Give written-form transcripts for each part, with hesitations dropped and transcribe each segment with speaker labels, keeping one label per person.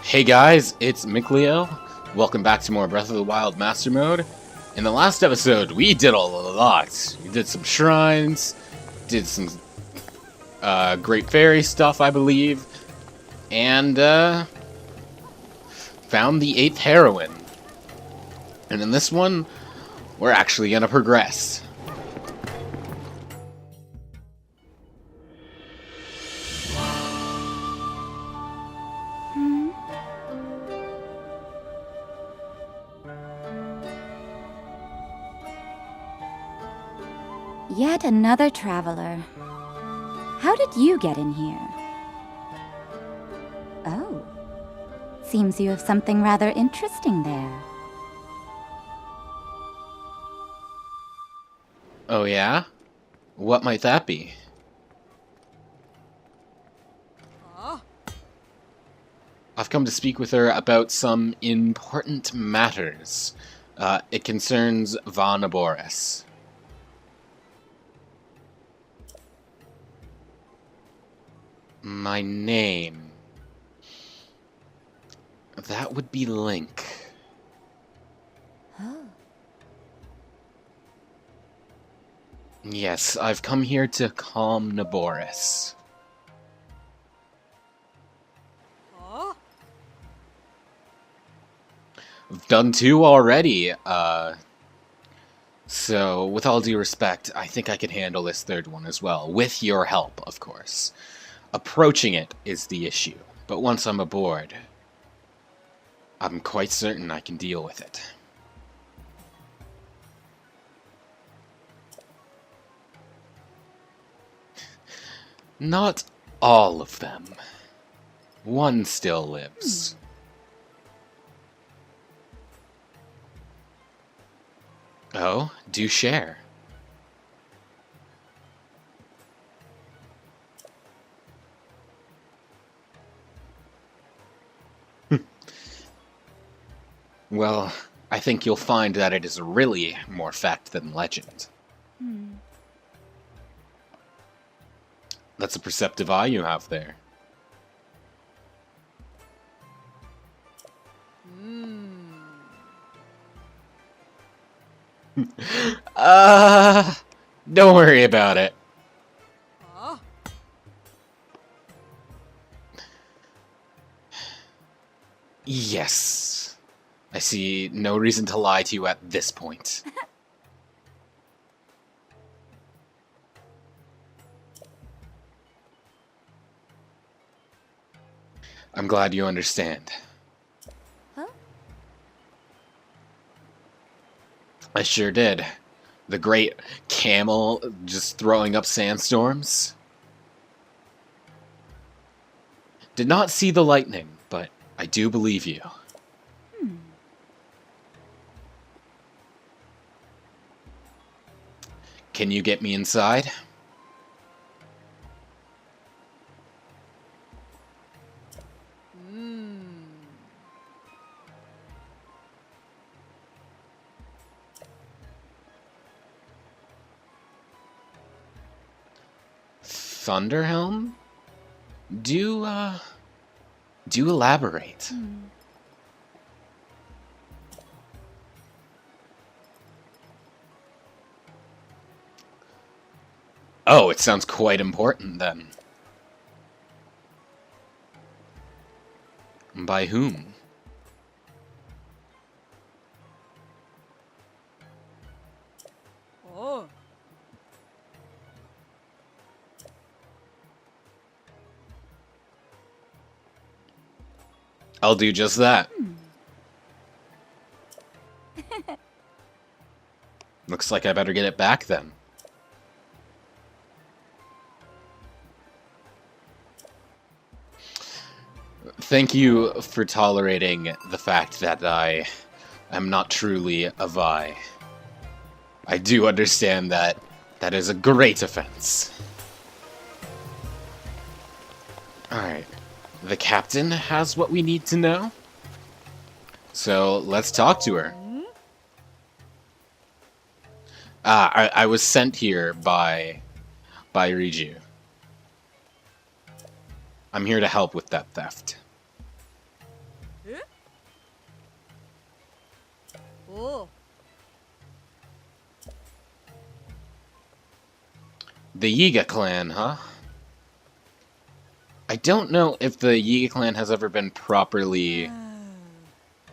Speaker 1: Hey guys, it's Mikleo. Welcome back to more Breath of the Wild Master Mode. In the last episode, we did a lot. We did some shrines, did some Great Fairy stuff, I believe, and found the 8th heroine. And in this one, we're actually gonna progress.
Speaker 2: Yet another traveler. How did you get in here? Oh. Seems you have something rather interesting there.
Speaker 1: Oh yeah? What might that be? I've come to speak with her about some important matters. It concerns Boris. My name. That would be Link.
Speaker 2: Oh.
Speaker 1: Yes, I've come here to calm Naboris. I've done 2 already, so with all due respect, I think I can handle this 3rd one as well, with your help, of course. Approaching it is the issue, but once I'm aboard, I'm quite certain I can deal with it. Not all of them. One still lives. Oh, do share. Well, I think you'll find that it is really more fact than legend. That's a perceptive eye you have there. Don't worry about it. Yes. I see no reason to lie to you at this point. I'm glad you understand.
Speaker 2: Huh?
Speaker 1: I sure did. The great camel just throwing up sandstorms. Did not see the lightning, but I do believe you. Can you get me inside? Thunderhelm? Do elaborate. Oh, it sounds quite important then. By whom? I'll do just that. Looks like I better get it back then. Thank you for tolerating the fact that I am not truly a Vi. I do understand that that is a great offense. Alright. The captain has what we need to know. So let's talk to her. I was sent here by Riju. I'm here to help with that theft. The Yiga clan, huh? I don't know if the Yiga clan has ever been properly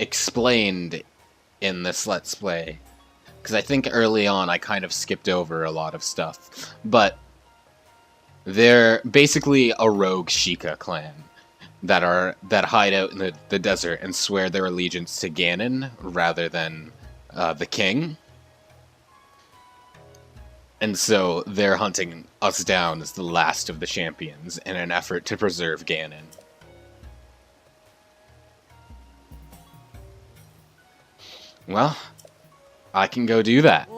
Speaker 1: explained in this Let's Play. Because I think early on I kind of skipped over a lot of stuff. But they're basically a rogue Sheikah clan that hide out in the desert and swear their allegiance to Ganon rather than the king. And so they're hunting us down as the last of the champions in an effort to preserve Ganon. Well, I can go do that.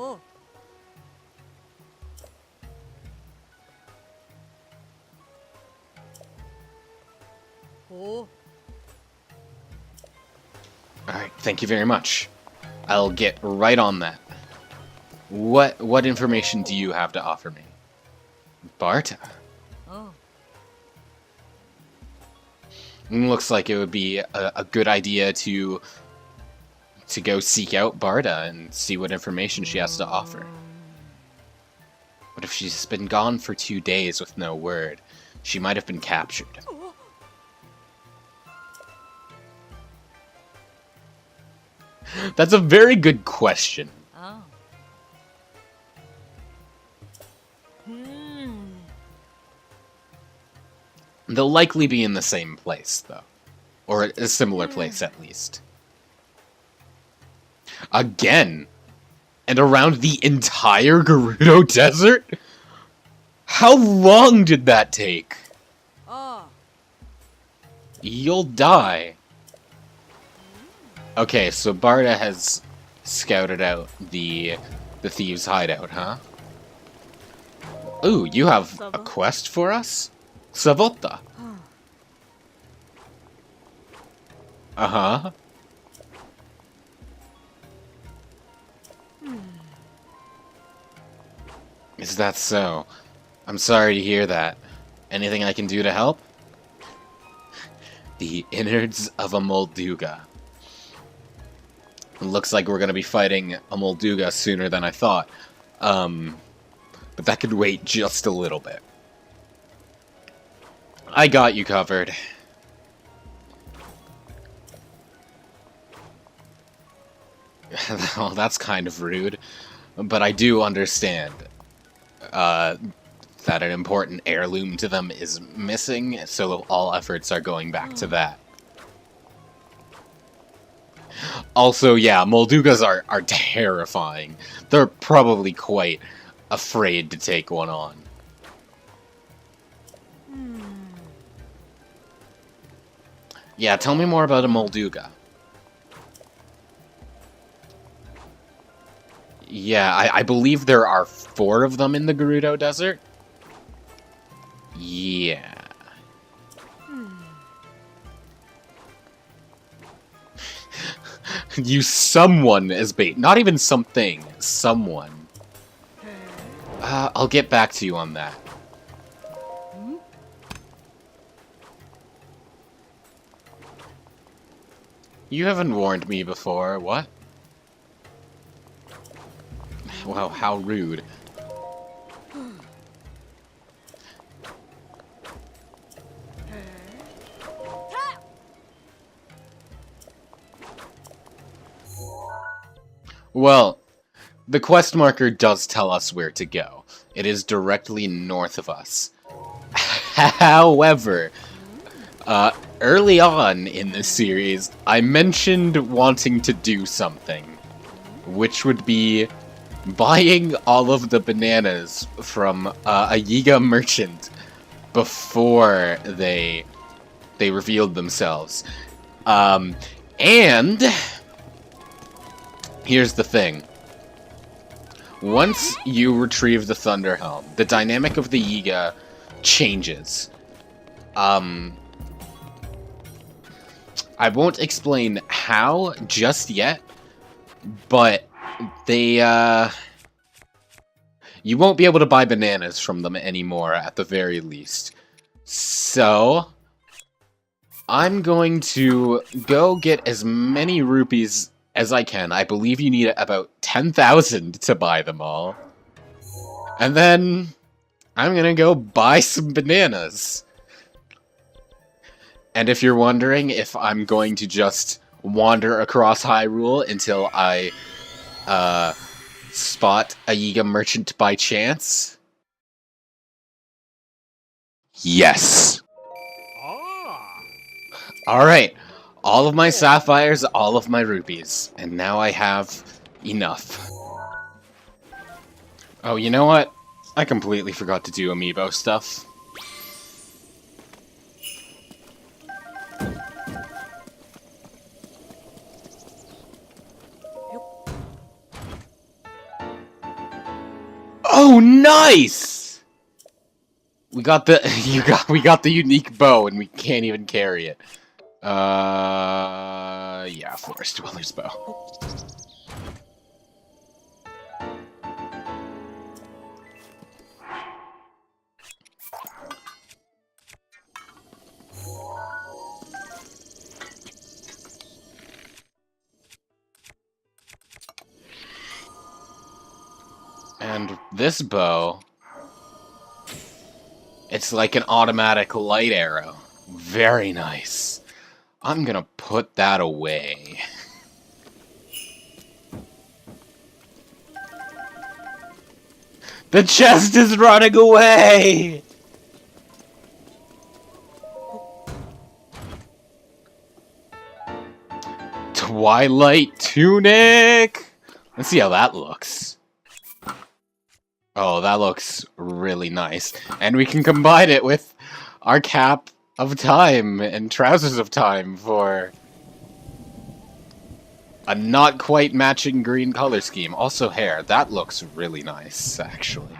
Speaker 1: Alright, thank you very much. I'll get right on that. What information do you have to offer me? Barta? Looks like it would be a good idea to go seek out Barta and see what information she has to offer. What if she's been gone for 2 days with no word? She might have been captured. That's a very good question. They'll likely be in the same place, though. Or a similar place, at least. Again? And around the entire Gerudo Desert? How long did that take? You'll die. Okay, so Barta has scouted out the thieves' hideout, huh? Ooh, you have a quest for us? Savota. Uh-huh. Is that so? I'm sorry to hear that. Anything I can do to help? The innards of a Molduga. Looks like we're gonna be fighting a Molduga sooner than I thought. But that could wait just a little bit. I got you covered. Well, that's kind of rude. But I do understand that an important heirloom to them is missing, so all efforts are going back to that. Also, yeah, Moldugas are terrifying. They're probably quite afraid to take one on. Yeah, tell me more about a Molduga. Yeah, I believe there are 4 of them in the Gerudo Desert. Yeah. Use someone as bait. Not even something. Someone. I'll get back to you on that. You haven't warned me before. What? Wow, how rude. Well, the quest marker does tell us where to go. It is directly north of us. However, early on in this series, I mentioned wanting to do something, which would be buying all of the bananas from a Yiga merchant before they revealed themselves. And here's the thing. Once you retrieve the Thunder Helm, the dynamic of the Yiga changes. I won't explain how just yet, but they, you won't be able to buy bananas from them anymore, at the very least. So, I'm going to go get as many rupees as I can. I believe you need about 10,000 to buy them all. And then I'm gonna go buy some bananas. And if you're wondering if I'm going to just wander across Hyrule until I spot a Yiga merchant by chance, yes. Alright, all of my sapphires, all of my rupees, and now I have enough. Oh, you know what? I completely forgot to do amiibo stuff. Oh, nice! We got the we got the unique bow, and we can't even carry it. Yeah, Forest Dweller's bow. And this bow, it's like an automatic light arrow. Very nice. I'm gonna put that away. The chest is running away! Twilight Tunic! Let's see how that looks. Oh, that looks really nice. And we can combine it with our cap of time and trousers of time for a not quite matching green color scheme. Also hair. That looks really nice, actually.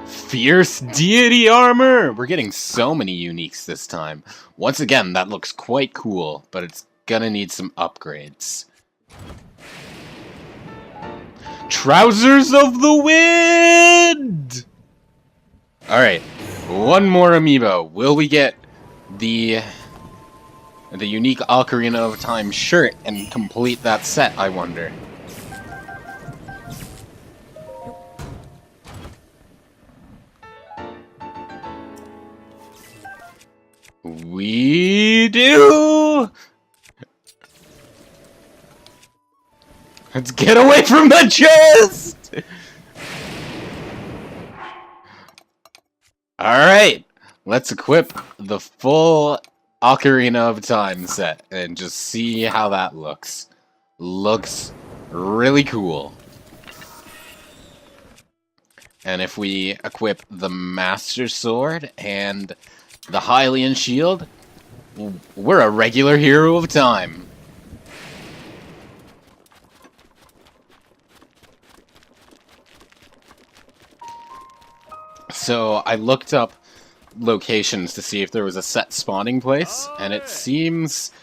Speaker 1: Fierce Deity Armor! We're getting so many uniques this time. Once again, that looks quite cool, but it's gonna need some upgrades. Trousers of the Wind! Alright, one more amiibo. Will we get the unique Ocarina of Time shirt and complete that set, I wonder? We do! Let's get away from the chest! Alright, let's equip the full Ocarina of Time set and just see how that looks. Looks really cool. And if we equip the Master Sword and the Hylian Shield, we're a regular Hero of Time. So I looked up locations to see if there was a set spawning place, and it seems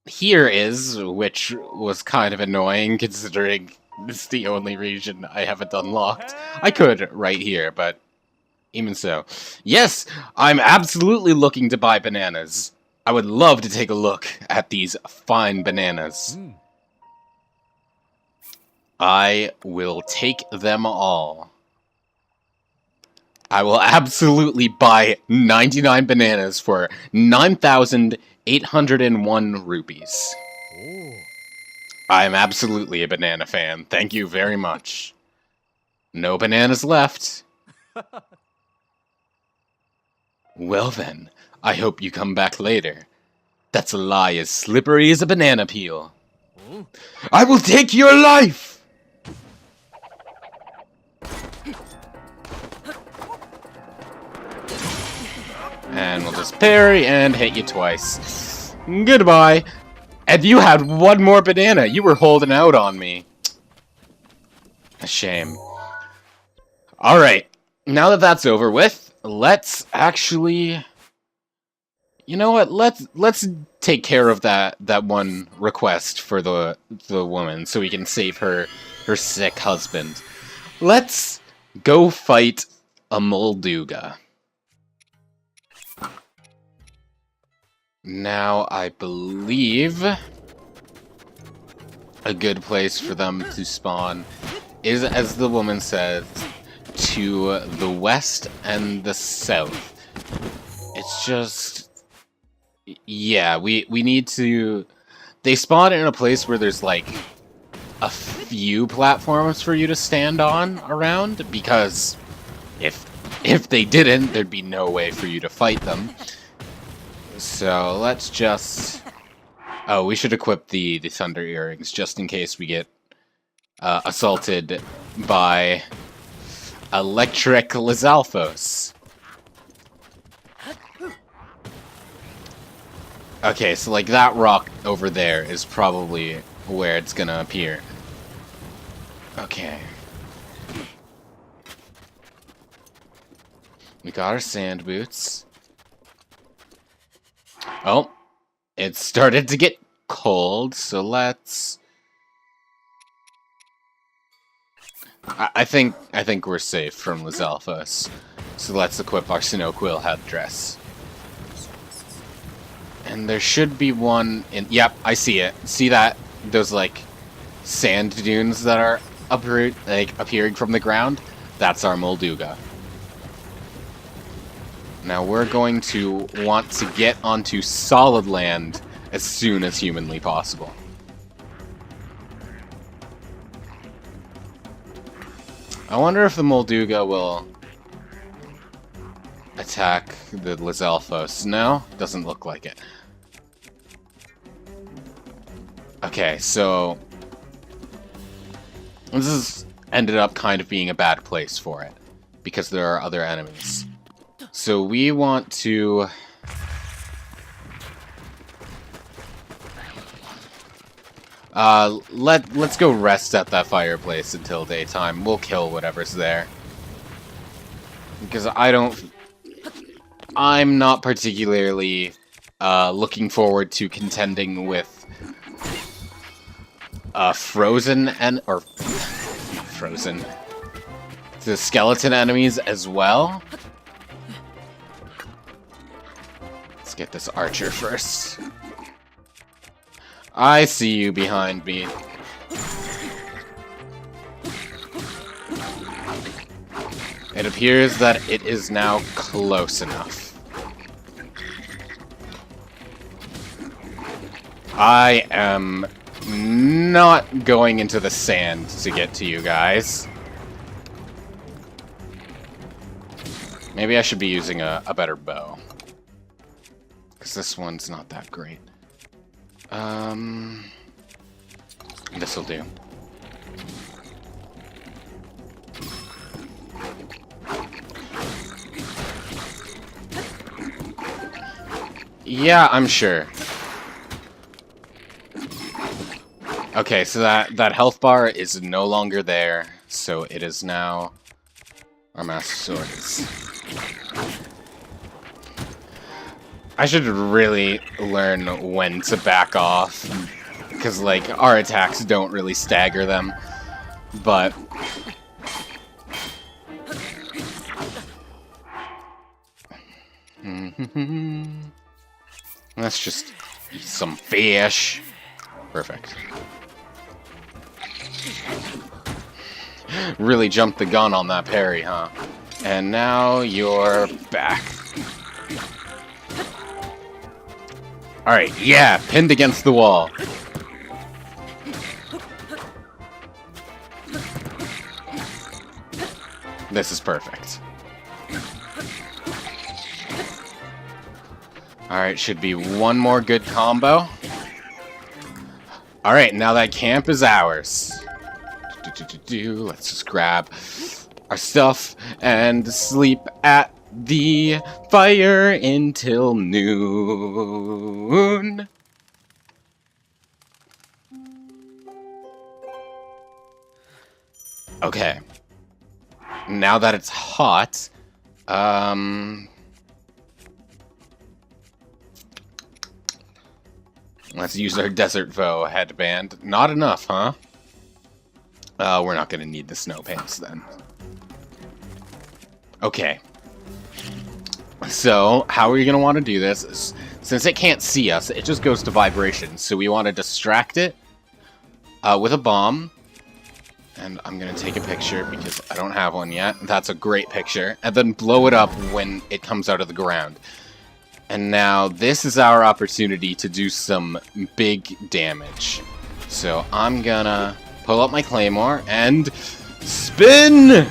Speaker 1: here is, which was kind of annoying considering this is the only region I haven't unlocked. I could right here, but even so. Yes, I'm absolutely looking to buy bananas. I would love to take a look at these fine bananas. I will take them all. I will absolutely buy 99 bananas for 9,801 rupees. Ooh. I'm absolutely a banana fan. Thank you very much. No bananas left. Well then, I hope you come back later. That's a lie as slippery as a banana peel. Ooh. I will take your life! And we'll just parry and hit you twice. Goodbye. And you had one more banana. You were holding out on me. A shame. Alright. Now that that's over with, let's actually... You know what? Let's take care of that one request for the woman so we can save her sick husband. Let's go fight a Molduga. Now, I believe a good place for them to spawn is, as the woman says, to the west and the south. It's just... yeah, we need to... they spawn in a place where there's, like, a few platforms for you to stand on around, because if they didn't, there'd be no way for you to fight them. So let's just... oh, we should equip the Thunder Earrings, just in case we get assaulted by Electric Lizalfos. Okay, so like that rock over there is probably where it's gonna appear. Okay. We got our sand boots. Oh, it started to get cold, so let's... I think we're safe from Lizalfos. So let's equip our Snow Quill headdress. And there should be one in... yep, I see it. See that? Those, like, sand dunes that are appearing from the ground? That's our Molduga. Now we're going to want to get onto solid land as soon as humanly possible. I wonder if the Molduga will attack the Lizalfos. No, doesn't look like it. Okay, so this has ended up kind of being a bad place for it, because there are other enemies. So we want to... let's go rest at that fireplace until daytime. We'll kill whatever's there. Because I'm not particularly looking forward to contending with frozen the skeleton enemies as well. Let's get this archer first. I see you behind me. It appears that it is now close enough. I am not going into the sand to get to you guys. Maybe I should be using a better bow, because this one's not that great. This'll do. Yeah, I'm sure. Okay, so that health bar is no longer there, so it is now our Master Swords. I should really learn when to back off, because, like, our attacks don't really stagger them, but... let's just eat some fish. Perfect. Really jumped the gun on that parry, huh? And now you're back. Alright, yeah, pinned against the wall. This is perfect. Alright, should be one more good combo. Alright, now that camp is ours. Let's just grab our stuff and sleep at the fire until noon. Okay. Now that it's hot, let's use our Desert Voe headband. Not enough, huh? We're not gonna need the snow pants then. Okay. So, how are you going to want to do this? Since it can't see us, it just goes to vibration. So we want to distract it with a bomb. And I'm going to take a picture because I don't have one yet. That's a great picture. And then blow it up when it comes out of the ground. And now this is our opportunity to do some big damage. So I'm going to pull up my claymore and spin!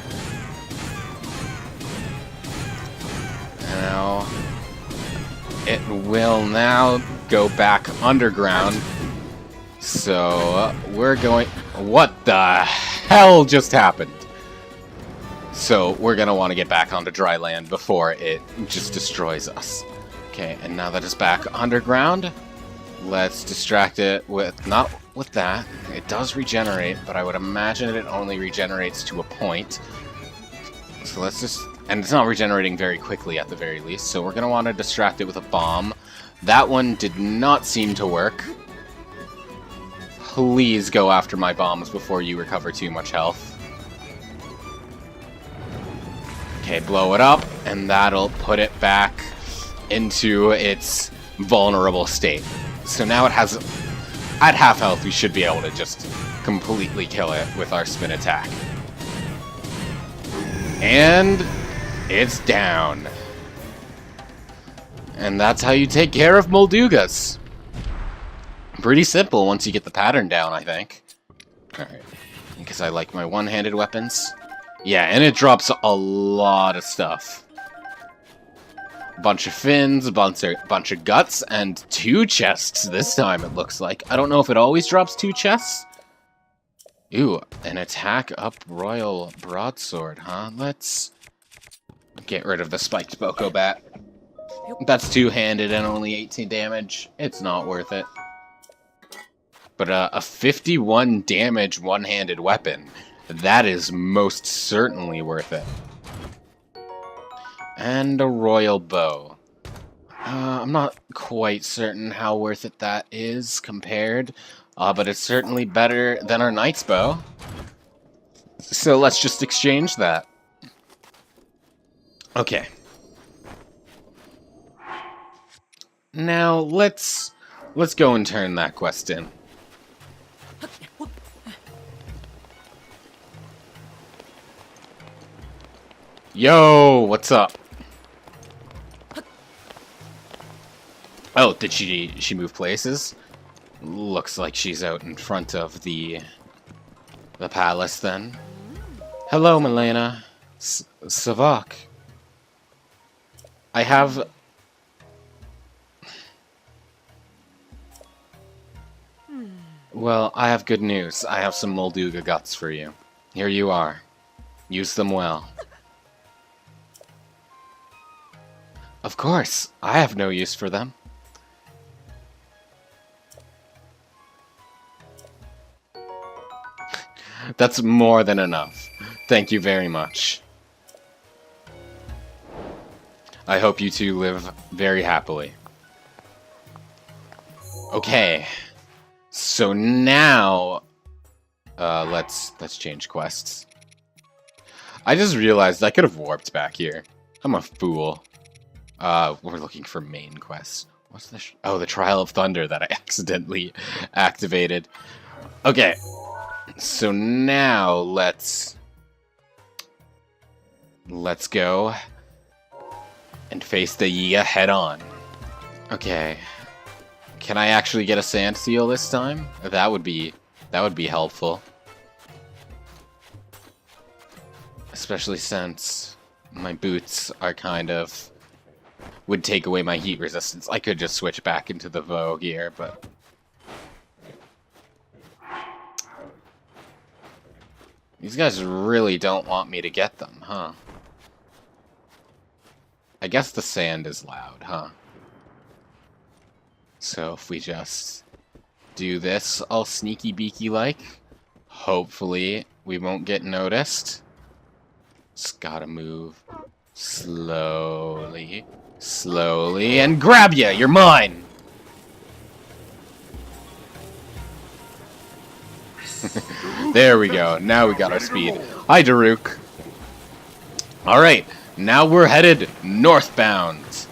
Speaker 1: Now, it will now go back underground. So, we're going... What the hell just happened? So, we're going to want to get back onto dry land before it just destroys us. Okay, and now that it's back underground, let's distract it with... Not with that. It does regenerate, but I would imagine it only regenerates to a point. So let's just... And it's not regenerating very quickly at the very least, so we're going to want to distract it with a bomb. That one did not seem to work. Please go after my bombs before you recover too much health. Okay, blow it up, and that'll put it back into its vulnerable state. So now it has... At half health, we should be able to just completely kill it with our spin attack. And... it's down. And that's how you take care of Moldugas. Pretty simple once you get the pattern down, I think. Alright. Because I like my one-handed weapons. Yeah, and it drops a lot of stuff. Bunch of fins, a bunch of guts, and 2 chests this time, it looks like. I don't know if it always drops 2 chests. Ooh, an attack up royal broadsword, huh? Let's... get rid of the spiked Boko Bat. That's two-handed and only 18 damage. It's not worth it. But a 51 damage one-handed weapon, that is most certainly worth it. And a royal bow. I'm not quite certain how worth it that is compared, but it's certainly better than our knight's bow. So let's just exchange that. Okay. Now let's go and turn that quest in. Yo, what's up? Oh, did she move places? Looks like she's out in front of the palace then. Hello, Milena. Savak. I have... Well, I have good news. I have some Molduga guts for you. Here you are. Use them well. Of course, I have no use for them. That's more than enough. Thank you very much. I hope you two live very happily. Okay. So now let's change quests. I just realized I could have warped back here. I'm a fool. We're looking for main quests. What's the oh, the Trial of Thunder that I accidentally activated. Okay. So now let's go and face the Yiga head on. Okay. Can I actually get a sand seal this time? That would be helpful. Especially since my boots are kind of would take away my heat resistance. I could just switch back into the Vogue gear, but these guys really don't want me to get them, huh? I guess the sand is loud, huh? So if we just do this all sneaky beaky like, hopefully we won't get noticed. Just gotta move slowly, slowly, and grab ya! You're mine! There we go. Now we got our speed. Hi, Daruk. Alright, Now we're headed northbound.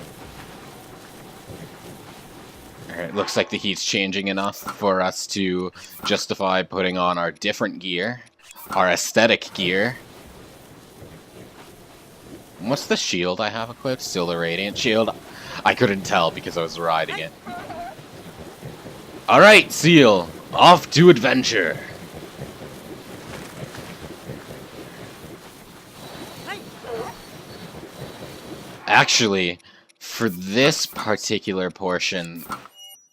Speaker 1: Alright, looks like the heat's changing enough for us to justify putting on our different gear. Our aesthetic gear. What's the shield I have equipped? Still the Radiant Shield? I couldn't tell because I was riding it. Alright, Seal. Off to adventure. Actually, for this particular portion,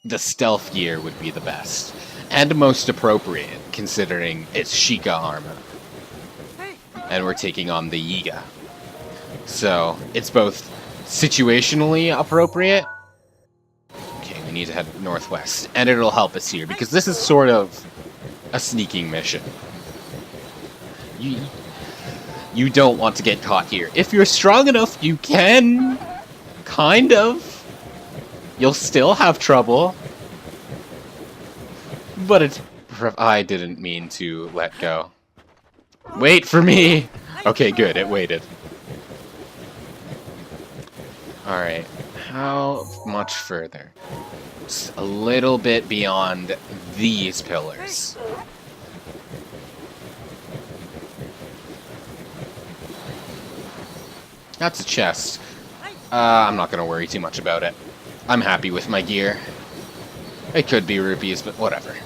Speaker 1: the stealth gear would be the best. And most appropriate, considering it's Sheikah armor. And we're taking on the Yiga. So, it's both situationally appropriate. Okay, we need to head northwest. And it'll help us here, because this is sort of a sneaking mission. You don't want to get caught here. If you're strong enough, you can. Kind of. You'll still have trouble. But it's... I didn't mean to let go. Wait for me! Okay, good, it waited. Alright, how much further? Just a little bit beyond these pillars. That's a chest. I'm not gonna worry too much about it. I'm happy with my gear. It could be rupees, but whatever.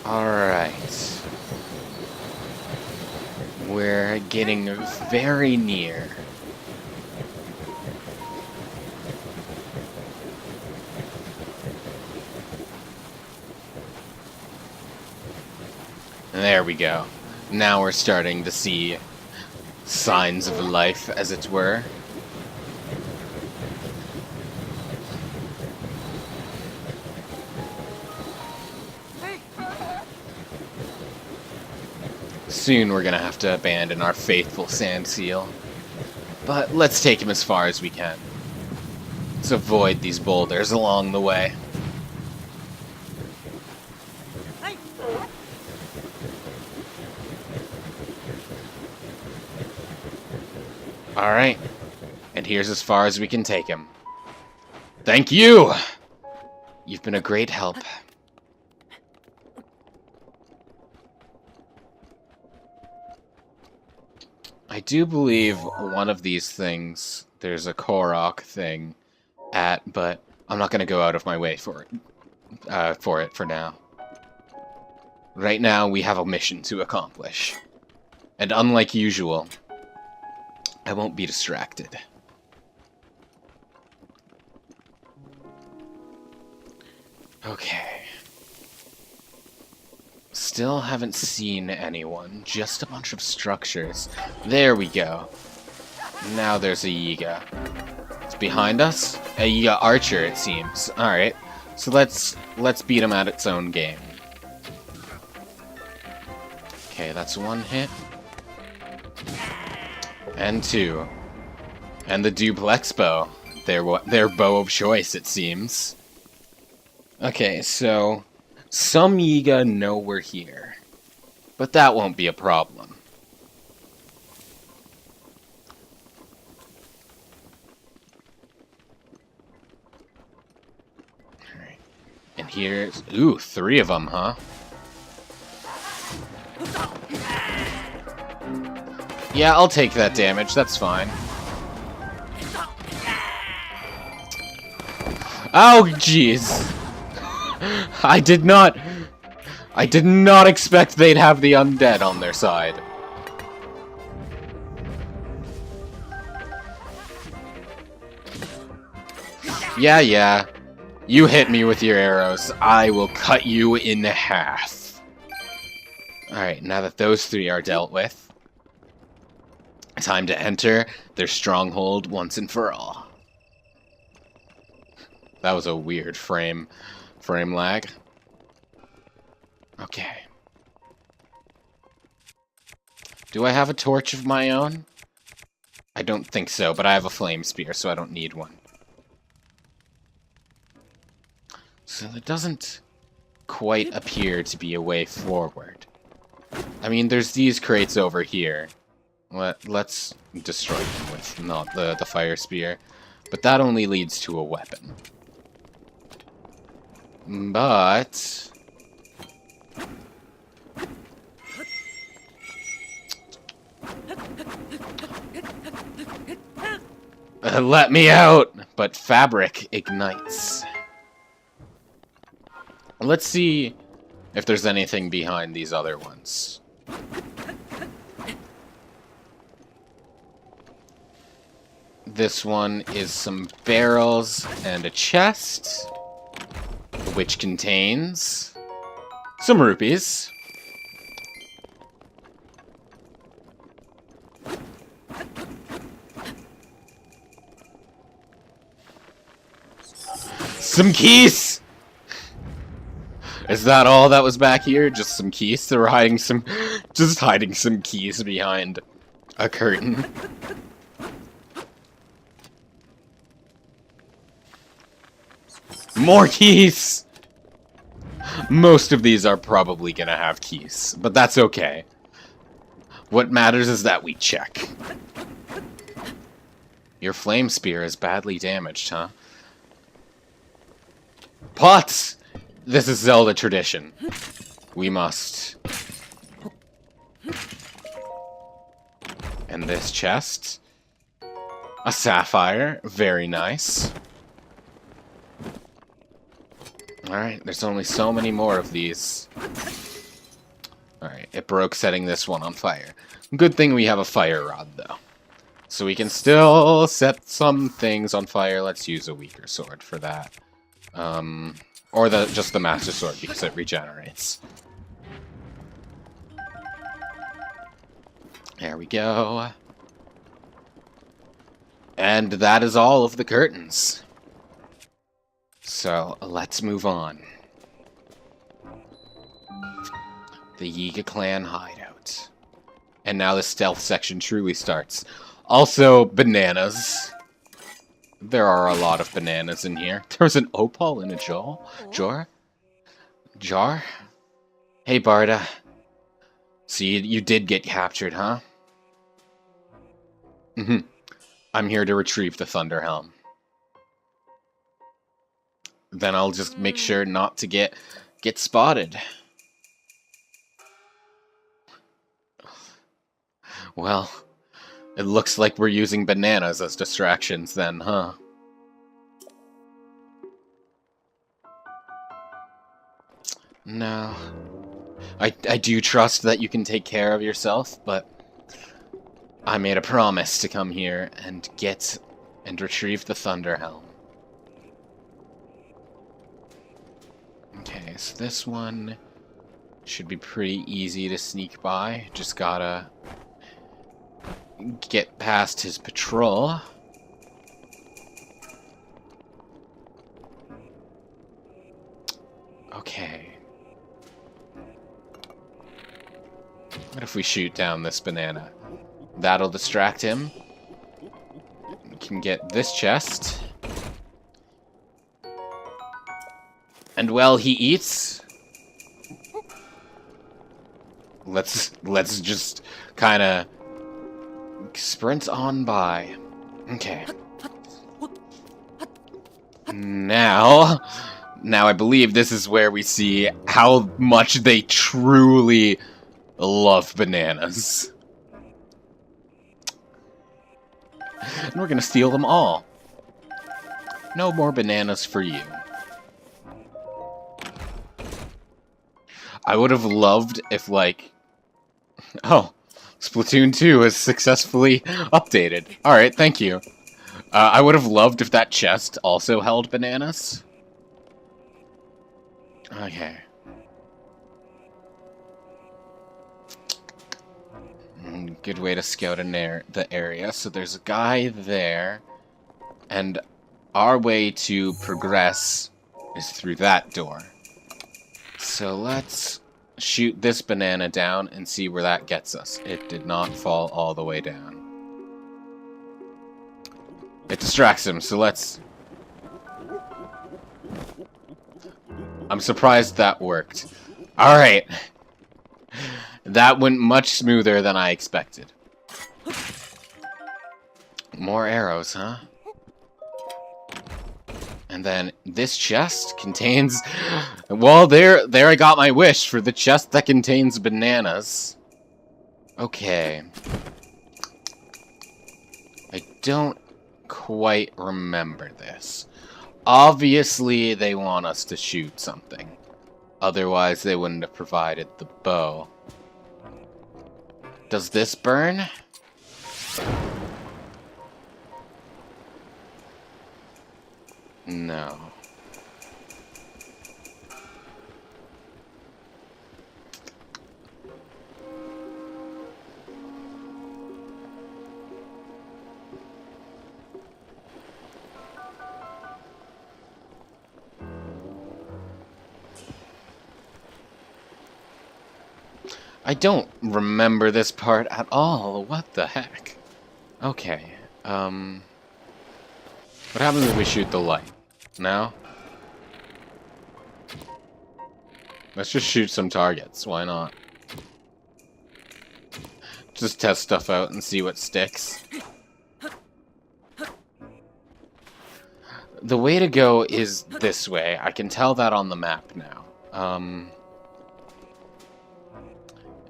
Speaker 1: Alright. We're getting very near. There we go. Now we're starting to see signs of life, as it were. Soon we're gonna have to abandon our faithful sand seal. But let's take him as far as we can. Let's avoid these boulders along the way. Alright. And here's as far as we can take him. Thank you! You've been a great help. I do believe one of these things, there's a Korok thing at, but I'm not going to go out of my way for it for now. Right now, we have a mission to accomplish. And unlike usual, I won't be distracted. Okay. Still haven't seen anyone. Just a bunch of structures. There we go. Now there's a Yiga. It's behind us? A Yiga archer, it seems. Alright. So let's beat him at its own game. Okay, that's one hit. And two. And the duplex bow. Their bow of choice, it seems. Okay, so some Yiga know we're here, but that won't be a problem. Alright. And here's... Ooh, 3 of them, huh? Yeah, I'll take that damage, that's fine. Oh, jeez! I did not expect they'd have the undead on their side. Yeah. You hit me with your arrows. I will cut you in half. Alright, now that those 3 are dealt with, time to enter their stronghold once and for all. That was a weird frame lag. Okay. Do I have a torch of my own? I don't think so, but I have a flame spear, so I don't need one. So it doesn't quite appear to be a way forward. I mean, there's these crates over here. Let's destroy them with not the fire spear. But that only leads to a weapon. But... let me out! But fabric ignites. Let's see if there's anything behind these other ones. This one is some barrels and a chest, which contains some rupees. Some keys! Is that all that was back here? Just some keys? They were hiding some... just hiding some keys behind a curtain. More keys! Most of these are probably gonna have keys, but that's okay. What matters is that we check. Your flame spear is badly damaged, huh? Pots! This is Zelda tradition. We must. And this chest. A sapphire. Very nice. Alright, there's only so many more of these. Alright, it broke setting this one on fire. Good thing we have a fire rod, though. So we can still set some things on fire. Let's use a weaker sword for that. Or just the Master Sword, because it regenerates. There we go. And that is all of the curtains. So, let's move on. The Yiga clan hideout. And now the stealth section truly starts. Also, bananas. There are a lot of bananas in here. There's an opal in a jar? Hey, Barda. So you did get captured, huh? I'm here to retrieve the Thunder Helm. Then I'll just make sure not to get spotted. Well, it looks like we're using bananas as distractions then, huh? No. I do trust that you can take care of yourself, but I made a promise to come here and get and retrieve the Thunder Helm. Okay, so this one should be pretty easy to sneak by. Just gotta get past his patrol. Okay. What if we shoot down this banana? That'll distract him. We can get this chest. And while he eats, let's just kind of sprint on by. Okay. Now I believe this is where we see how much they truly love bananas. And we're gonna steal them all. No more bananas for you. I would have loved if, like... Oh, Splatoon 2 is successfully updated. Alright, thank you. I would have loved if that chest also held bananas. Okay. Good way to scout the area. So there's a guy there. And our way to progress is through that door. So let's shoot this banana down and see where that gets us. It did not fall all the way down. It distracts him, so let's... I'm surprised that worked. Alright. That went much smoother than I expected. More arrows, huh? And then this chest contains... Well, there I got my wish for the chest that contains bananas. Okay. I don't quite remember this. Obviously, they want us to shoot something. Otherwise, they wouldn't have provided the bow. Does this burn? No. I don't remember this part at all. What the heck? Okay, what happens if we shoot the light? No? Let's just shoot some targets. Why not? Just test stuff out and see what sticks. The way to go is this way. I can tell that on the map now.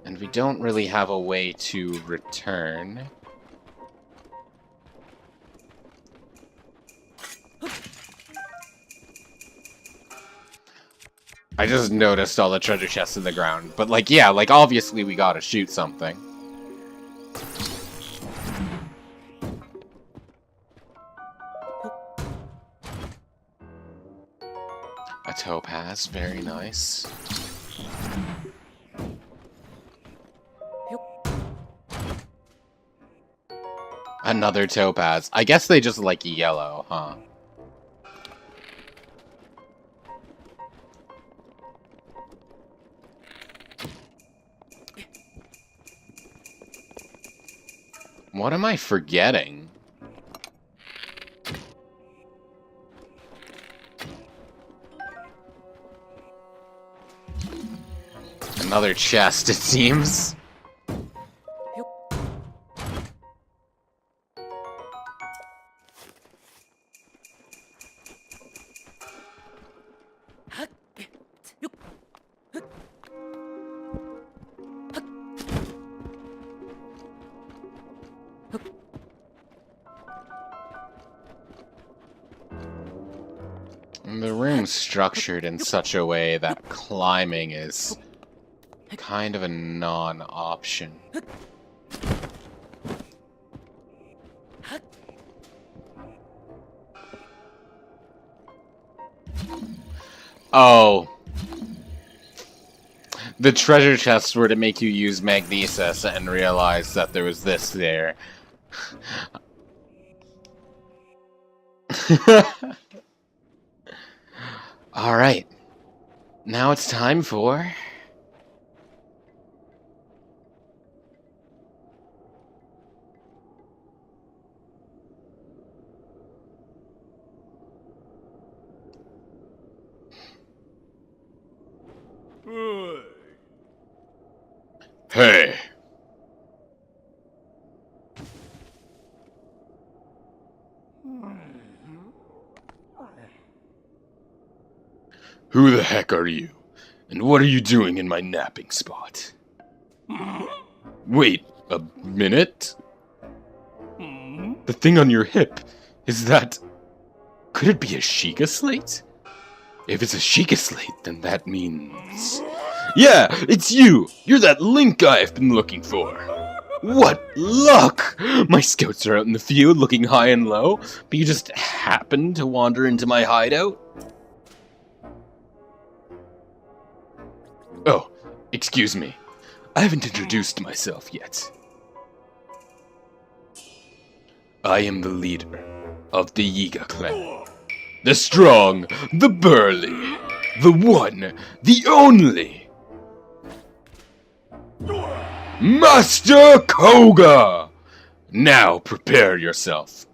Speaker 1: And we don't really have a way to return. I just noticed all the treasure chests in the ground. But, like, yeah, like, obviously we gotta shoot something. A topaz, very nice. Another topaz. I guess they just like yellow, huh? What am I forgetting? Another chest, it seems. The room's structured in such a way that climbing is kind of a non-option. Oh. The treasure chests were to make you use magnesis and realize that there was this there. Alright. Now it's time for... Hey! Who the heck are you? And what are you doing in my napping spot? Wait a minute? The thing on your hip, is that... Could it be a Sheikah slate? If it's a Sheikah slate, then that means... Yeah, it's you! You're that Link guy I've been looking for! What luck! My scouts are out in the field looking high and low, but you just happened to wander into my hideout? Oh, excuse me. I haven't introduced myself yet. I am the leader of the Yiga clan. The strong, the burly, the one, the only. Master Koga! Now prepare yourself.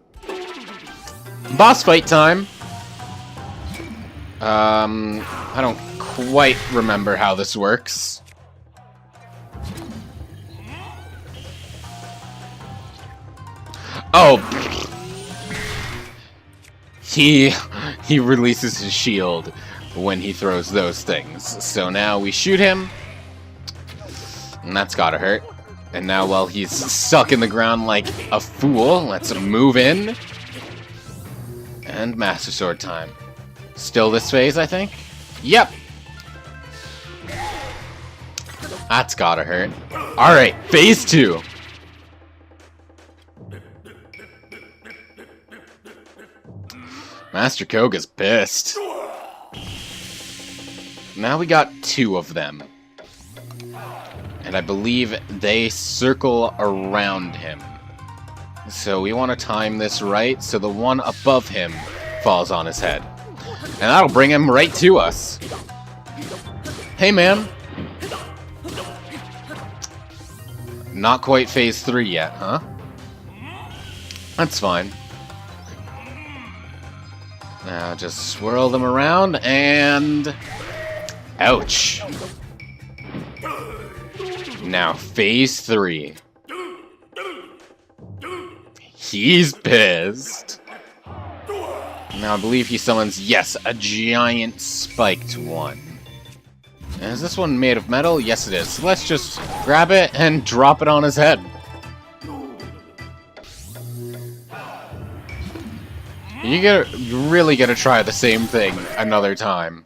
Speaker 1: Boss fight time. I don't quite remember how this works. Oh! He releases his shield when he throws those things. So now we shoot him. And that's gotta hurt. And now while he's stuck in the ground like a fool, let's move in. And Master Sword time. Still this phase, I think? Yep! That's gotta hurt. Alright, phase 2. Master Koga's pissed. Now we got 2 of them. And I believe they circle around him. So we want to time this right so the one above him falls on his head. And that'll bring him right to us. Hey, man. Not quite phase 3 yet, huh? That's fine. Now just swirl them around and... ouch. Now phase 3. He's pissed. Now I believe he summons, yes, a giant spiked one. And is this one made of metal? Yes it is. So let's just grab it and drop it on his head. You really gotta try the same thing another time.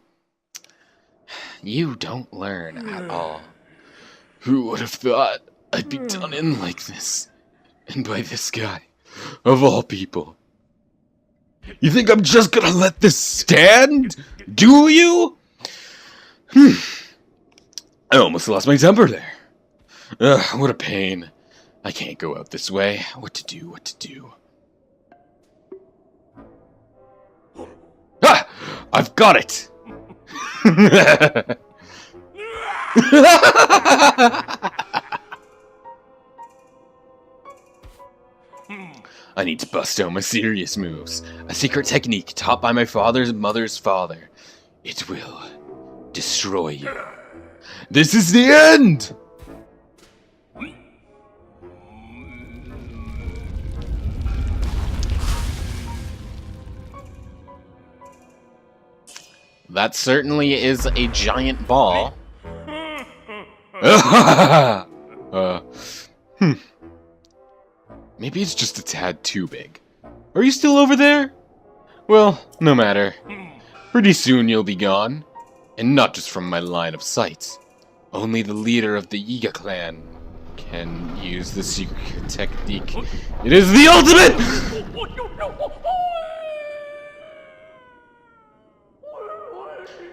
Speaker 1: You don't learn at all. Who would have thought I'd be done in like this? And by this guy, of all people. You think I'm just gonna let this stand? Do you? I almost lost my temper there. Ugh, what a pain. I can't go out this way. What to do? Ah! I've got it! I need to bust out my serious moves. A secret technique taught by my father's mother's father. It will destroy you. This is the end! That certainly is a giant ball. Maybe it's just a tad too big. Are you still over there? Well, no matter. Pretty soon you'll be gone. And not just from my line of sight. Only the leader of the Yiga clan can use the secret technique. It is the ultimate!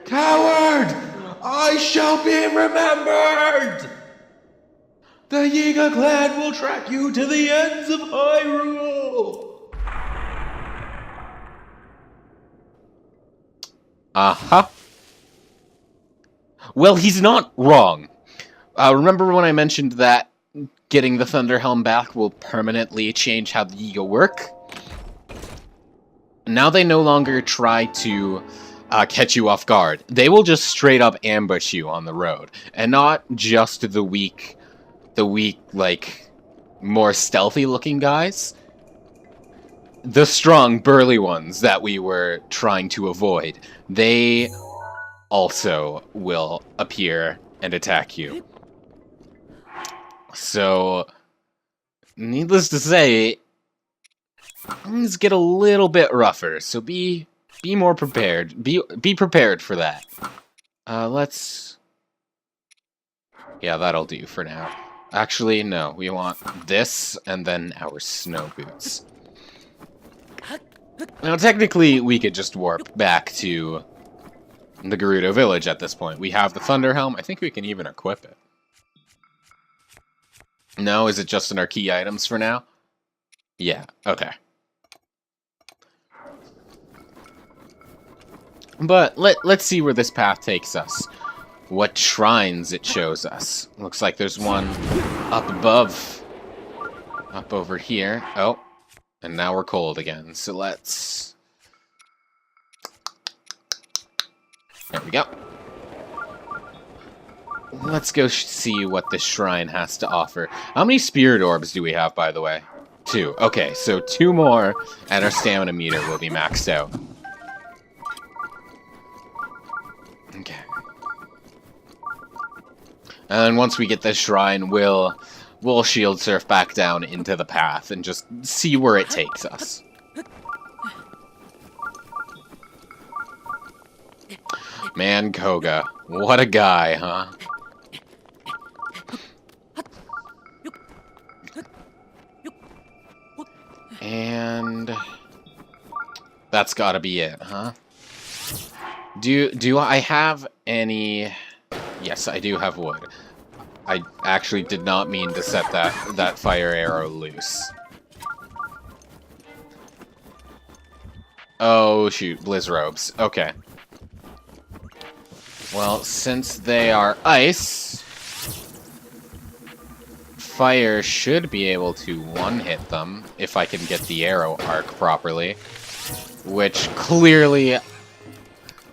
Speaker 1: Coward! I shall be remembered! The Yiga clan will track you to the ends of Hyrule! Uh-huh. Well, he's not wrong. Remember when I mentioned that getting the Thunder Helm back will permanently change how the Yiga work? Now they no longer try to catch you off guard. They will just straight up ambush you on the road. And not just the weak, like, more stealthy looking guys. The strong, burly ones that we were trying to avoid. They also will appear and attack you. So, needless to say, things get a little bit rougher, so be more prepared. Be prepared for that. Let's... yeah, that'll do for now. Actually, no, we want this, and then our snow boots. Now, technically, we could just warp back to the Gerudo village at this point. We have the Thunder Helm. I think we can even equip it. No, is it just in our key items for now? Yeah, okay. But let's see where this path takes us. What shrines it shows us. Looks like there's one up above. Up over here. Oh, and now we're cold again. So let's... there we go. let's go see what this shrine has to offer. How many spirit orbs do we have, by the way? 2. Okay, so 2 more, and our stamina meter will be maxed out. Okay. And once we get this shrine, we'll shield surf back down into the path and just see where it takes us. Man, Koga, what a guy, huh? And that's gotta be it, huh? Do I have any... Yes, I do have wood. I actually did not mean to set that fire arrow loose. Oh, shoot. Blizz robes. Okay. Well, since they are ice, fire should be able to one-hit them if I can get the arrow arc properly. Which, clearly,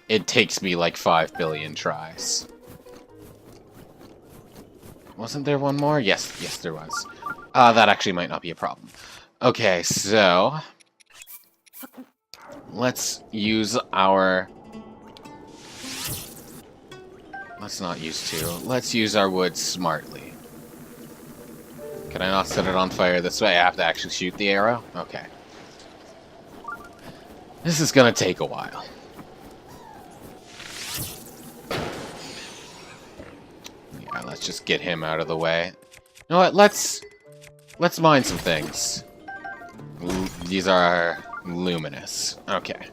Speaker 1: it takes me like 5 billion tries. Wasn't there one more? Yes, there was. That actually might not be a problem. Okay, so... let's use our... Let's not use 2. Let's use our wood smartly. Can I not set it on fire this way? I have to actually shoot the arrow? Okay. This is gonna take a while. Yeah, let's just get him out of the way. You know what? Let's mine some things. These are luminous. Okay.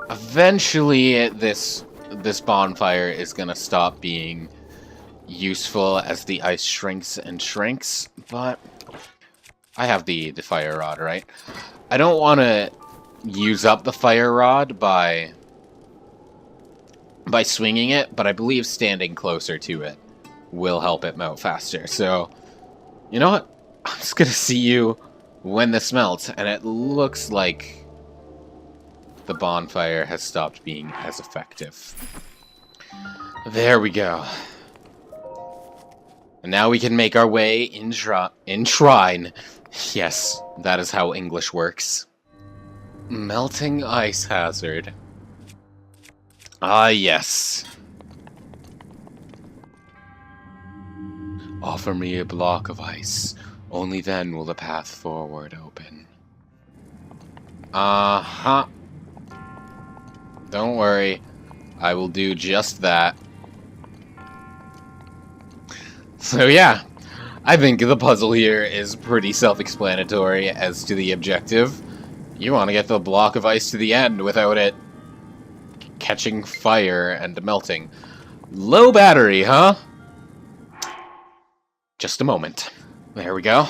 Speaker 1: Eventually, this bonfire is gonna stop being useful as the ice shrinks and shrinks, but I have the fire rod, right? I don't want to use up the fire rod by swinging it, but I believe standing closer to it will help it melt faster. So, you know what? I'm just gonna see you when this melts, and it looks like the bonfire has stopped being as effective. There we go. And now we can make our way in shrine. Yes, that is how English works. Melting ice hazard. Ah, yes. Offer me a block of ice. Only then will the path forward open. Uh-huh. Don't worry. I will do just that. So yeah, I think the puzzle here is pretty self-explanatory as to the objective. You want to get the block of ice to the end without it catching fire and melting. Low battery, huh? Just a moment. There we go.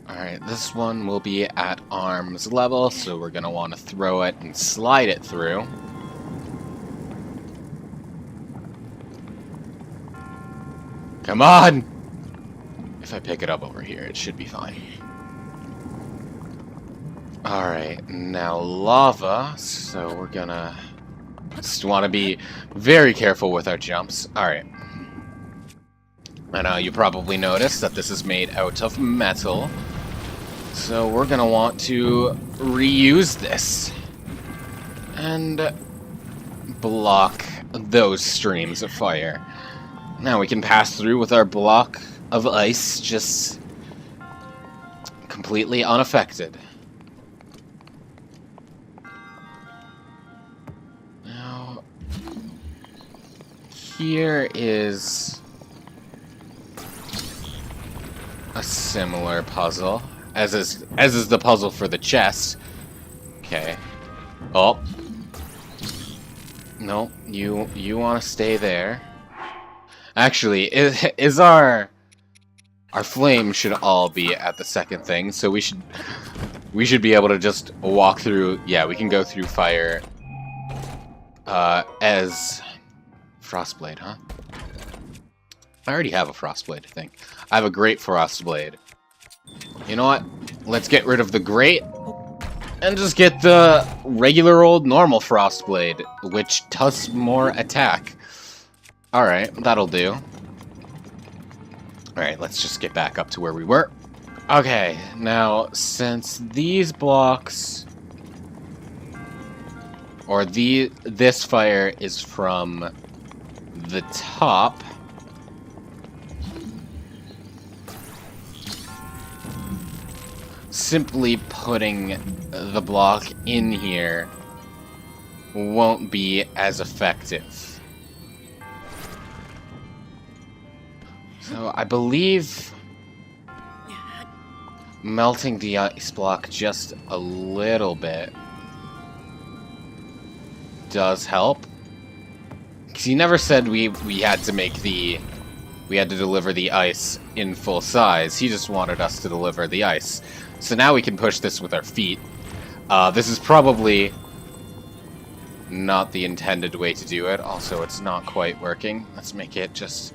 Speaker 1: Alright, this one will be at arm's level, so we're going to want to throw it and slide it through. Come on! If I pick it up over here, it should be fine. Alright, now lava, so we're gonna just want to be very careful with our jumps. Alright. I know you probably noticed that this is made out of metal, so we're gonna want to reuse this and block those streams of fire. Now we can pass through with our block of ice just completely unaffected. Now, here is a similar puzzle, as is the puzzle for the chest. Okay. Oh. No, you want to stay there. Actually, is our flame should all be at the second thing, so we should be able to just walk through. Yeah, we can go through fire as Frostblade, huh? I already have a Frostblade, I think. I have a great Frostblade. You know what? let's get rid of the Great and just get the regular old normal Frostblade, which does more attack. Alright, that'll do. Alright, let's just get back up to where we were. Okay, now, since these blocks... Or this fire is from the top... Simply putting the block in here won't be as effective. So I believe melting the ice block just a little bit does help. Because he never said we had to make we had to deliver the ice in full size. He just wanted us to deliver the ice. So now we can push this with our feet. This is probably not the intended way to do it. Also, it's not quite working. Let's make it just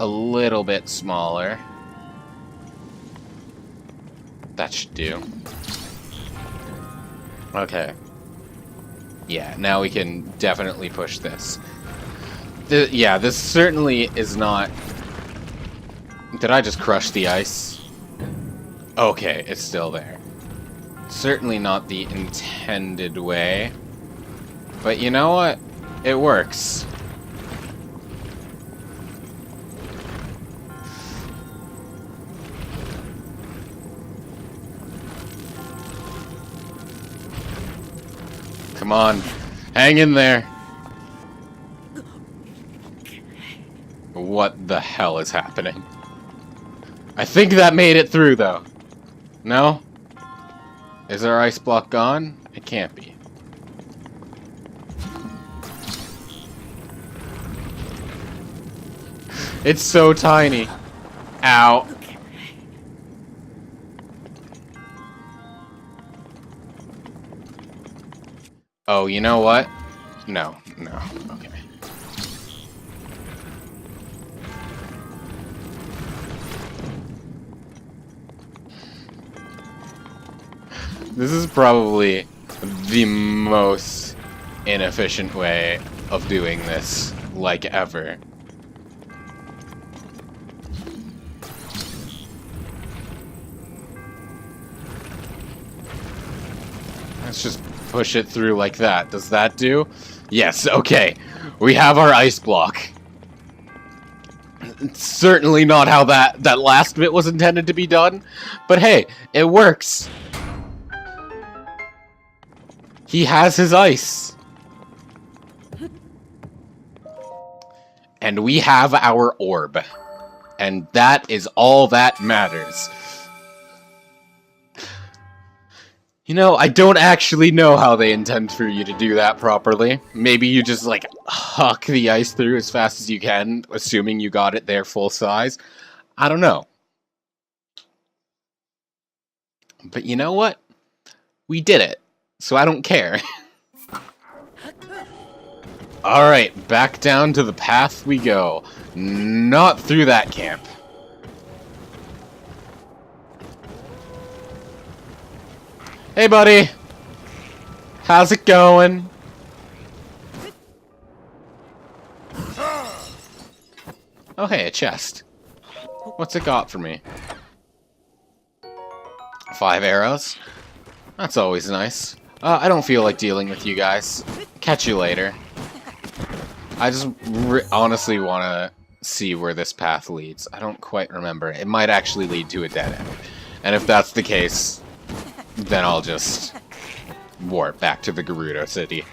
Speaker 1: a little bit smaller. That should do. Okay. Yeah, now we can definitely push this. Yeah, this certainly is not... Did I just crush the ice? Okay, it's still there. Certainly not the intended way. But you know what? It works. Come on. Hang in there. What the hell is happening? I think that made it through, though. No? Is our ice block gone? It can't be. It's so tiny. Ow. Oh, you know what? No. Okay. This is probably the most inefficient way of doing this, like, ever. Let's just push it through like that. Does that do? Yes, okay. We have our ice block. It's certainly not how that last bit was intended to be done, but hey, it works. He has his ice. And we have our orb. And that is all that matters. You know, I don't actually know how they intend for you to do that properly. Maybe you just, like, huck the ice through as fast as you can, assuming you got it there full size. I don't know. But you know what? We did it. So I don't care. Alright, back down to the path we go. Not through that camp. Hey, buddy! How's it going? Oh, hey, a chest. What's it got for me? 5 arrows? That's always nice. I don't feel like dealing with you guys. Catch you later. I just honestly want to see where this path leads. I don't quite remember. It might actually lead to a dead end. And if that's the case, then I'll just warp back to the Gerudo City.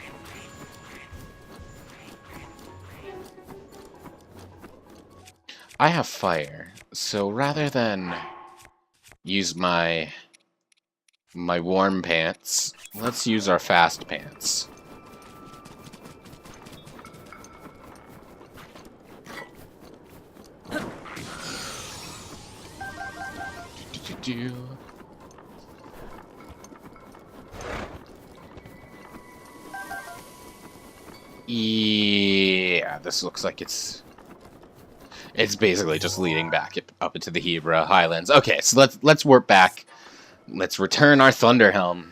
Speaker 1: I have fire, so rather than use my warm pants, let's use our fast pants. Yeah, this looks like it's basically just leading back up into the Hebra Highlands. Okay, so let's warp back Let's return our Thunderhelm.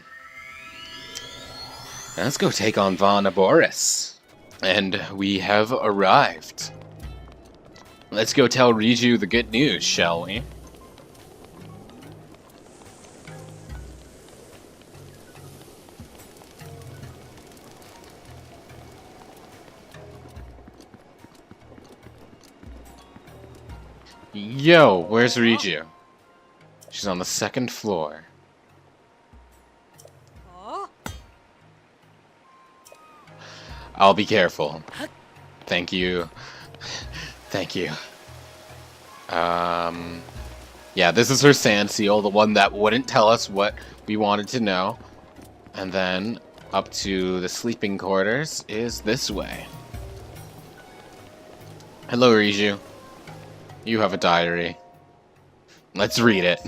Speaker 1: Let's go take on Von Aboris. And we have arrived. Let's go tell Riju the good news, shall we? Yo, where's Riju? She's on the second floor. I'll be careful. Thank you. Thank you. Yeah, this is her sand seal, the one that wouldn't tell us what we wanted to know. And then up to the sleeping quarters is this way. Hello, Riju. You have a diary. Let's read it.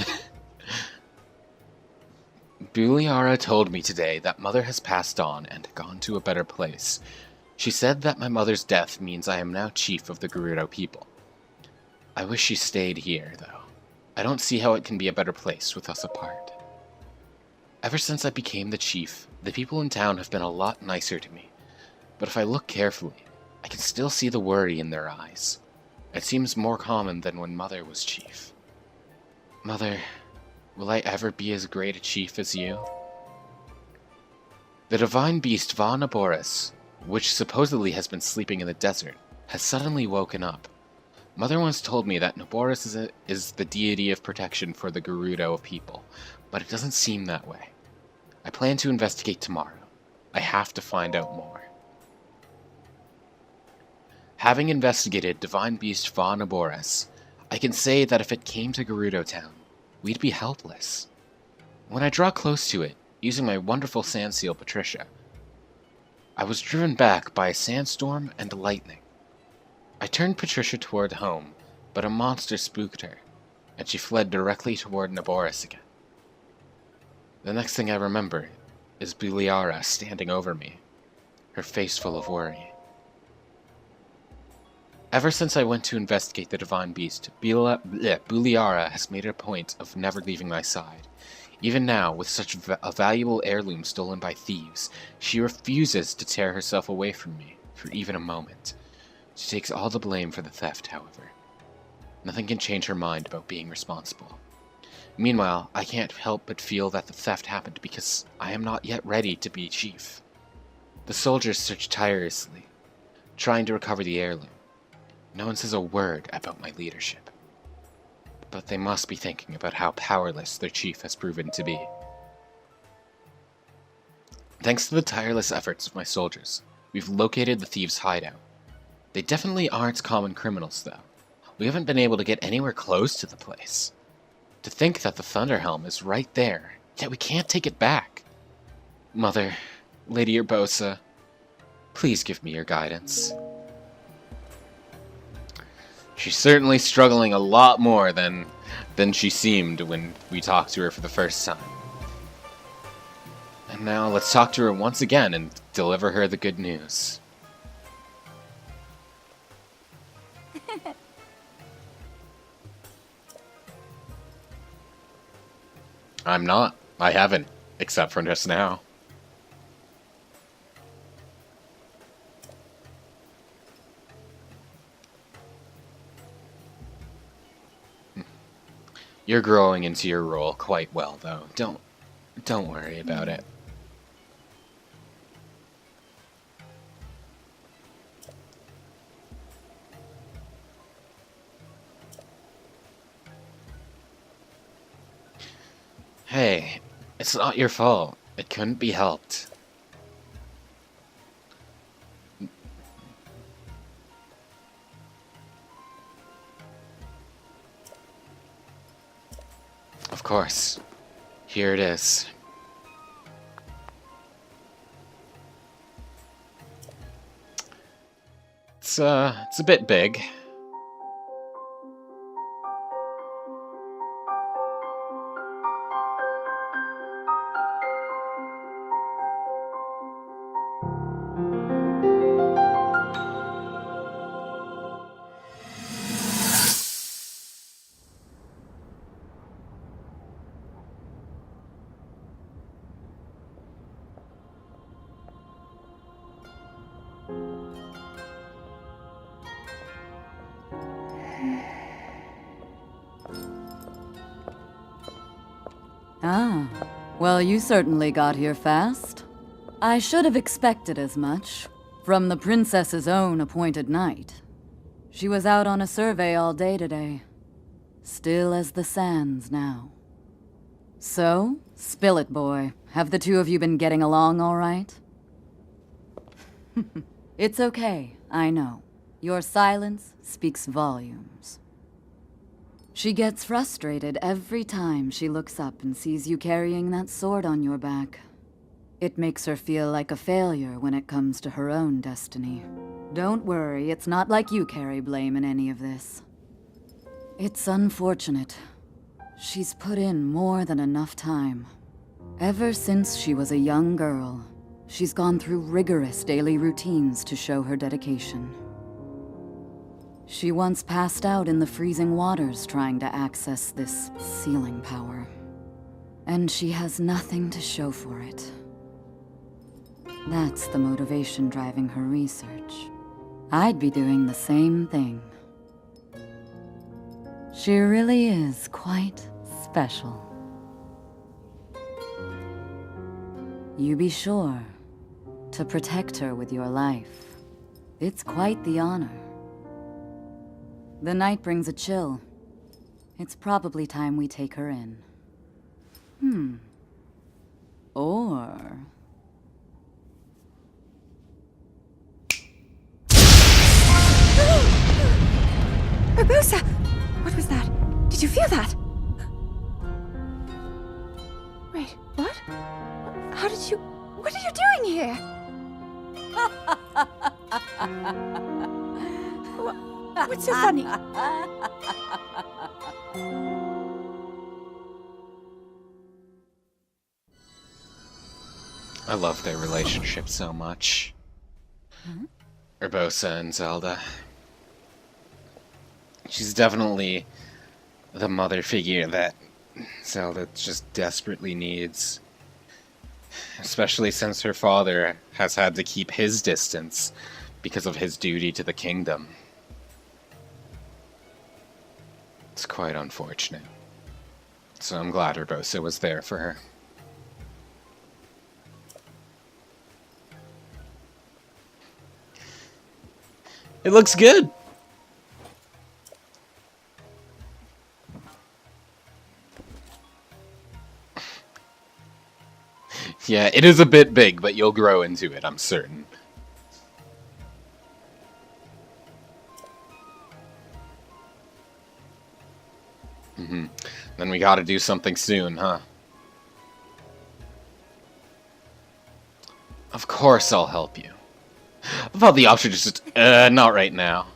Speaker 1: Buliara told me today that Mother has passed on and gone to a better place. She said that my mother's death means I am now chief of the Gerudo people. I wish she stayed here, though. I don't see how it can be a better place with us apart. Ever since I became the chief, the people in town have been a lot nicer to me. But if I look carefully, I can still see the worry in their eyes. It seems more common than when Mother was chief. Mother, will I ever be as great a chief as you? The divine beast Von Aboris, which supposedly has been sleeping in the desert, has suddenly woken up. Mother once told me that Naboris is the deity of protection for the Gerudo of people, but it doesn't seem that way. I plan to investigate tomorrow. I have to find out more. Having investigated Divine Beast Von Aboris, I can say that if it came to Gerudo Town, we'd be helpless. When I draw close to it, using my wonderful sand seal Patricia, I was driven back by a sandstorm and lightning. I turned Patricia toward home, but a monster spooked her, and she fled directly toward Naboris again. The next thing I remember is Buliara standing over me, her face full of worry. Ever since I went to investigate the Divine Beast, Buliara has made it a point of never leaving my side. Even now, with such a valuable heirloom stolen by thieves, she refuses to tear herself away from me for even a moment. She takes all the blame for the theft, however. Nothing can change her mind about being responsible. Meanwhile, I can't help but feel that the theft happened because I am not yet ready to be chief. The soldiers search tirelessly, trying to recover the heirloom. No one says a word about my leadership. But they must be thinking about how powerless their chief has proven to be. Thanks to the tireless efforts of my soldiers, we've located the thieves' hideout. They definitely aren't common criminals, though. We haven't been able to get anywhere close to the place. To think that the Thunderhelm is right there, yet we can't take it back. Mother, Lady Urbosa, please give me your guidance. She's certainly struggling a lot more than she seemed when we talked to her for the first time. And now let's talk to her once again and deliver her the good news. I'm not. I haven't, except for just now. You're growing into your role quite well, though. Don't worry about it. Hey, it's not your fault. It couldn't be helped. Of course. Here it is. It's a bit big.
Speaker 3: Ah, well, you certainly got here fast. I should have expected as much. From the princess's own appointed knight. She was out on a survey all day today. Still as the sands now. So, spill it, boy. Have the two of you been getting along all right? It's okay, I know. Your silence speaks volumes. She gets frustrated every time she looks up and sees you carrying that sword on your back. It makes her feel like a failure when it comes to her own destiny. Don't worry, it's not like you carry blame in any of this. It's unfortunate. She's put in more than enough time. Ever since she was a young girl, she's gone through rigorous daily routines to show her dedication. She once passed out in the freezing waters trying to access this sealing power. And she has nothing to show for it. That's the motivation driving her research. I'd be doing the same thing. She really is quite special. You be sure to protect her with your life. It's quite the honor. The night brings a chill. It's probably time we take her in. Or...
Speaker 4: Urbosa! What was that? Did you feel that? Wait, what? How did you... What are you doing here? What's so funny?
Speaker 1: I love their relationship so much. Urbosa and Zelda. She's definitely the mother figure that Zelda just desperately needs. Especially since her father has had to keep his distance because of his duty to the kingdom. It's quite unfortunate. So I'm glad Urbosa was there for her. It looks good! Yeah, it is a bit big, but you'll grow into it, I'm certain. Then we gotta do something soon, huh? Of course I'll help you. I thought the option just, not right now.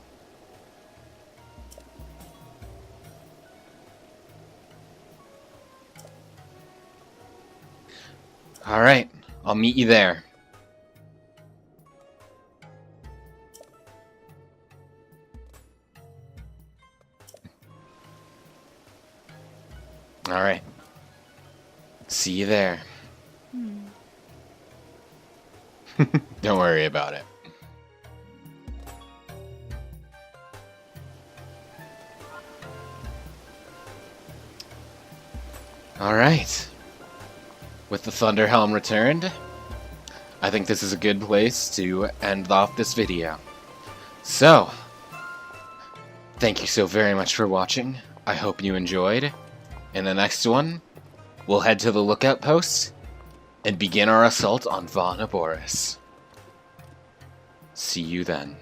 Speaker 1: Alright, I'll meet you there. Alright. See you there. Don't worry about it. Alright. With the Thunder Helm returned, I think this is a good place to end off this video. So, thank you so very much for watching. I hope you enjoyed. In the next one, we'll head to the lookout post and begin our assault on Von Aboris. See you then.